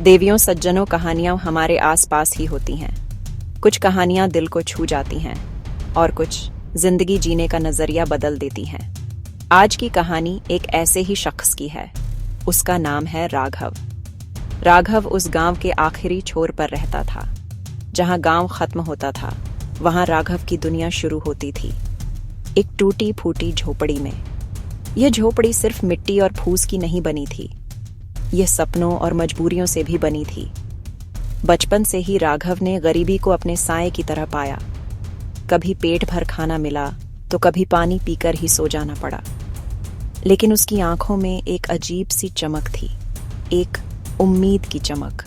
देवियों सज्जनों, कहानियां हमारे आसपास ही होती हैं। कुछ कहानियां दिल को छू जाती हैं और कुछ जिंदगी जीने का नजरिया बदल देती हैं। आज की कहानी एक ऐसे ही शख्स की है। उसका नाम है राघव। राघव उस गांव के आखिरी छोर पर रहता था। जहां गांव खत्म होता था, वहां राघव की दुनिया शुरू होती थी, एक टूटी फूटी झोपड़ी में। यह झोपड़ी सिर्फ मिट्टी और फूस की नहीं बनी थी, यह सपनों और मजबूरियों से भी बनी थी। बचपन से ही राघव ने गरीबी को अपने साए की तरह पाया। कभी पेट भर खाना मिला तो कभी पानी पीकर ही सो जाना पड़ा। लेकिन उसकी आंखों में एक अजीब सी चमक थी, एक उम्मीद की चमक।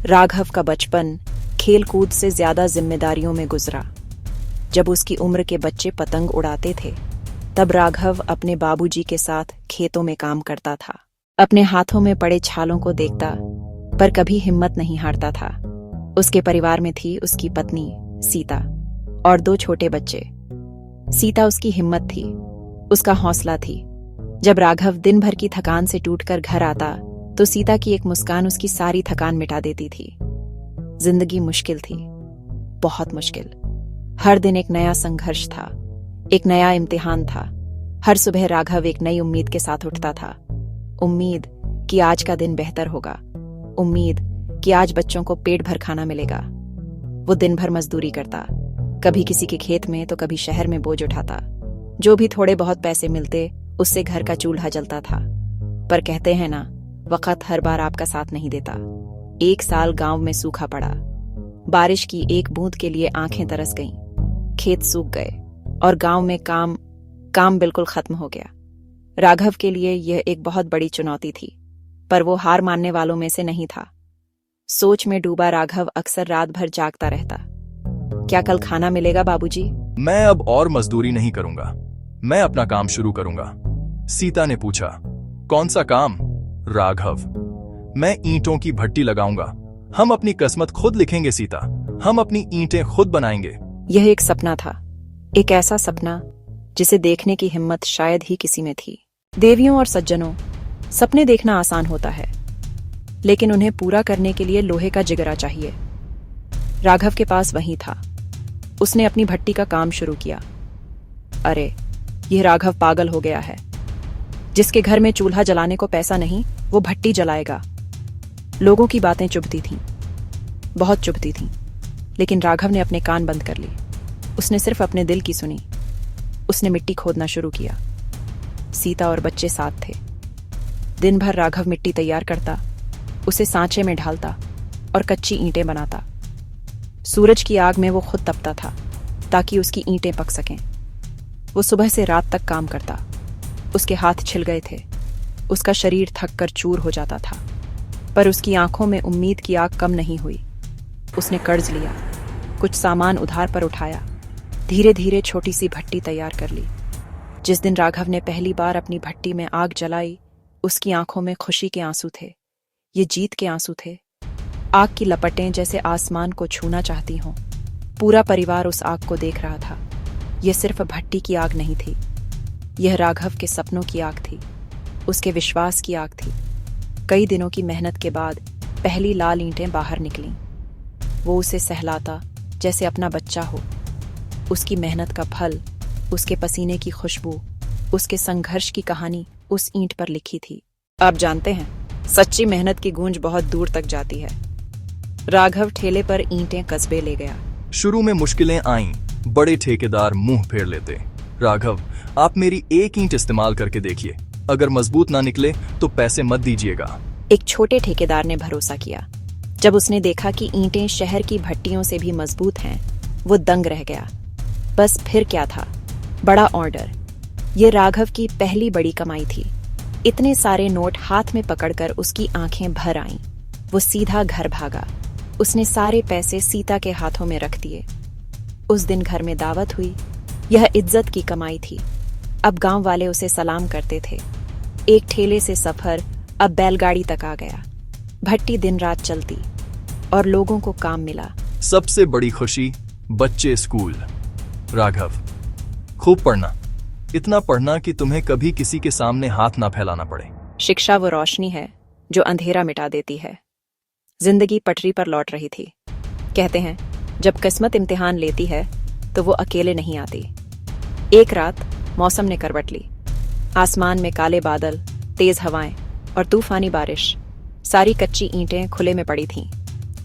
राघव का बचपन खेल कूद से ज्यादा जिम्मेदारियों में गुजरा। जब उसकी उम्र के बच्चे पतंग उड़ाते थे, तब राघव अपने बाबूजी के साथ खेतों में काम करता था। अपने हाथों में पड़े छालों को देखता, पर कभी हिम्मत नहीं हारता था। उसके परिवार में थी उसकी पत्नी सीता और 2 छोटे बच्चे। सीता उसकी हिम्मत थी, उसका हौसला थी। जब राघव दिन भर की थकान से टूटकर घर आता, तो सीता की एक मुस्कान उसकी सारी थकान मिटा देती थी। जिंदगी मुश्किल थी, बहुत मुश्किल। हर दिन एक नया संघर्ष था, एक नया इम्तिहान था। हर सुबह राघव एक नई उम्मीद के साथ उठता था। उम्मीद कि आज का दिन बेहतर होगा, उम्मीद कि आज बच्चों को पेट भर खाना मिलेगा। वो दिन भर मजदूरी करता, कभी किसी के खेत में तो कभी शहर में बोझ उठाता। जो भी थोड़े बहुत पैसे मिलते, उससे घर का चूल्हा जलता था। पर कहते हैं ना, वक्त हर बार आपका साथ नहीं देता। एक साल गांव में सूखा पड़ा। बारिश की एक बूंद के लिए आंखें तरस गईं। खेत सूख गए और गांव में काम बिल्कुल खत्म हो गया। राघव के लिए यह एक बहुत बड़ी चुनौती थी, पर वो हार मानने वालों में से नहीं था। सोच में डूबा राघव अक्सर रात भर जागता रहता। क्या कल खाना मिलेगा बाबूजी? मैं अब और मजदूरी नहीं करूंगा, मैं अपना काम शुरू करूंगा। सीता ने पूछा, कौन सा काम? राघव, मैं ईंटों की भट्टी लगाऊंगा। हम अपनी किस्मत खुद लिखेंगे सीता, हम अपनी ईंटें खुद बनाएंगे। यह एक सपना था, एक ऐसा सपना जिसे देखने की हिम्मत शायद ही किसी में थी। देवियों और सज्जनों, सपने देखना आसान होता है, लेकिन उन्हें पूरा करने के लिए लोहे का जिगरा चाहिए। राघव के पास वही था। उसने अपनी भट्टी का काम शुरू किया। अरे, यह राघव पागल हो गया है। जिसके घर में चूल्हा जलाने को पैसा नहीं, वो भट्टी जलाएगा। लोगों की बातें चुभती थीं, बहुत चुभती थीं, लेकिन राघव ने अपने कान बंद कर लिए। उसने सिर्फ अपने दिल की सुनी। उसने मिट्टी खोदना शुरू किया। सीता और बच्चे साथ थे। दिन भर राघव मिट्टी तैयार करता, उसे सांचे में ढालता और कच्ची ईंटें बनाता। सूरज की आग में वो खुद तपता था ताकि उसकी ईंटें पक सकें। वो सुबह से रात तक काम करता। उसके हाथ छिल गए थे, उसका शरीर थक कर चूर हो जाता था, पर उसकी आंखों में उम्मीद की आग कम नहीं हुई। उसने कर्ज लिया, कुछ सामान उधार पर उठाया, धीरे धीरे छोटी सी भट्टी तैयार कर ली। जिस दिन राघव ने पहली बार अपनी भट्टी में आग जलाई, उसकी आंखों में खुशी के आंसू थे। ये जीत के आंसू थे। आग की लपटें जैसे आसमान को छूना चाहती हों। पूरा परिवार उस आग को देख रहा था। यह सिर्फ भट्टी की आग नहीं थी, यह राघव के सपनों की आग थी, उसके विश्वास की आग थी। कई दिनों की मेहनत के बाद पहली लाल ईंटें बाहर निकलीं। वो उसे सहलाता जैसे अपना बच्चा हो। उसकी मेहनत का फल, उसके पसीने की खुशबू, उसके संघर्ष की कहानी उस ईंट पर लिखी थी। आप जानते हैं, सच्ची मेहनत की गूंज बहुत दूर तक जाती है। राघव ठेले पर ईंटें कस्बे ले गया। शुरू में मुश्किलें आईं, बड़े ठेकेदार मुंह फेर लेते। राघव, आप मेरी एक ईंट इस्तेमाल करके देखिए, अगर मजबूत ना निकले तो पैसे मत दीजिएगा। एक छोटे ठेकेदार ने भरोसा किया। जब उसने देखा कि ईंटें शहर की भट्टियों से भी मजबूत हैं, वो दंग रह गया। बस फिर क्या था, बड़ा ऑर्डर। ये राघव की पहली बड़ी कमाई थी। इतने सारे नोट हाथ में पकड़कर उसकी आंखें भर आईं। वो सीधा घर भागा। उसने सारे पैसे सीता के हाथों में रख दिए। उस दिन घर में दावत हुई। यह इज्जत की कमाई थी। अब गांव वाले उसे सलाम करते थे। एक ठेले से सफर अब बैलगाड़ी तक आ गया। भट्टी दिन रात चलती और लोगों को काम मिला। सबसे बड़ी खुशी, बच्चे स्कूल। राघव, खूब पढ़ना, इतना पढ़ना कि तुम्हें कभी किसी के सामने हाथ ना फैलाना पड़े। शिक्षा वो रोशनी है जो अंधेरा मिटा देती है। जिंदगी पटरी पर लौट रही थी। कहते हैं जब किस्मत इम्तिहान लेती है तो वो अकेले नहीं आती। एक रात मौसम ने करवट ली। आसमान में काले बादल, तेज हवाएं और तूफानी बारिश। सारी कच्ची ईंटें खुले में पड़ी थीं।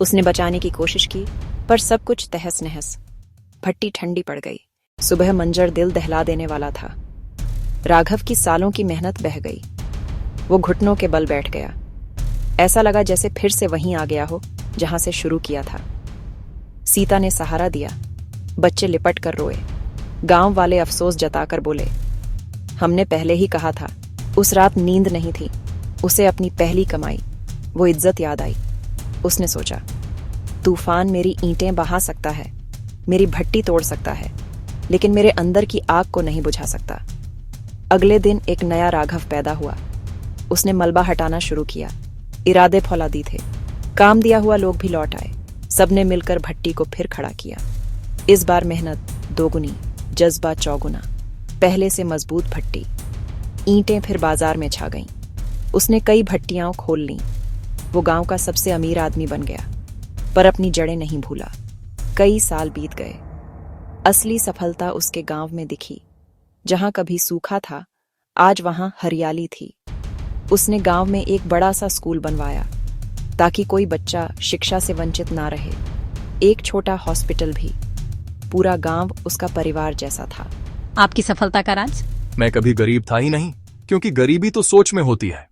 उसने बचाने की कोशिश की पर सब कुछ तहस नहस। भट्टी ठंडी पड़ गई। सुबह मंजर दिल दहला देने वाला था। राघव की सालों की मेहनत बह गई। वो घुटनों के बल बैठ गया। ऐसा लगा जैसे फिर से वहीं आ गया हो जहां से शुरू किया था। सीता ने सहारा दिया। बच्चे लिपट कर रोए। गांव वाले अफसोस जताकर बोले, हमने पहले ही कहा था। उस रात नींद नहीं थी। उसे अपनी पहली कमाई, वो इज्जत याद आई। उसने सोचा, तूफान मेरी ईंटें बहा सकता है, मेरी भट्टी तोड़ सकता है, लेकिन मेरे अंदर की आग को नहीं बुझा सकता। अगले दिन एक नया राघव पैदा हुआ। उसने मलबा हटाना शुरू किया। इरादे फौलादी थे। काम दिया हुआ लोग भी लौट आए। सबने मिलकर भट्टी को फिर खड़ा किया। इस बार मेहनत दोगुनी, जज्बा चौगुना। पहले से मजबूत भट्टी। ईंटें फिर बाजार में छा गईं। उसने कई भट्टियां खोल लीं। वो गांव का सबसे अमीर आदमी बन गया, पर अपनी जड़ें नहीं भूला। कई साल बीत गए। असली सफलता उसके गांव में दिखी। जहां कभी सूखा था, आज वहां हरियाली थी। उसने गांव में एक बड़ा सा स्कूल बनवाया ताकि कोई बच्चा शिक्षा से वंचित ना रहे। एक छोटा हॉस्पिटल भी। पूरा गांव उसका परिवार जैसा था। आपकी सफलता का राज? मैं कभी गरीब था ही नहीं, क्योंकि गरीबी तो सोच में होती है।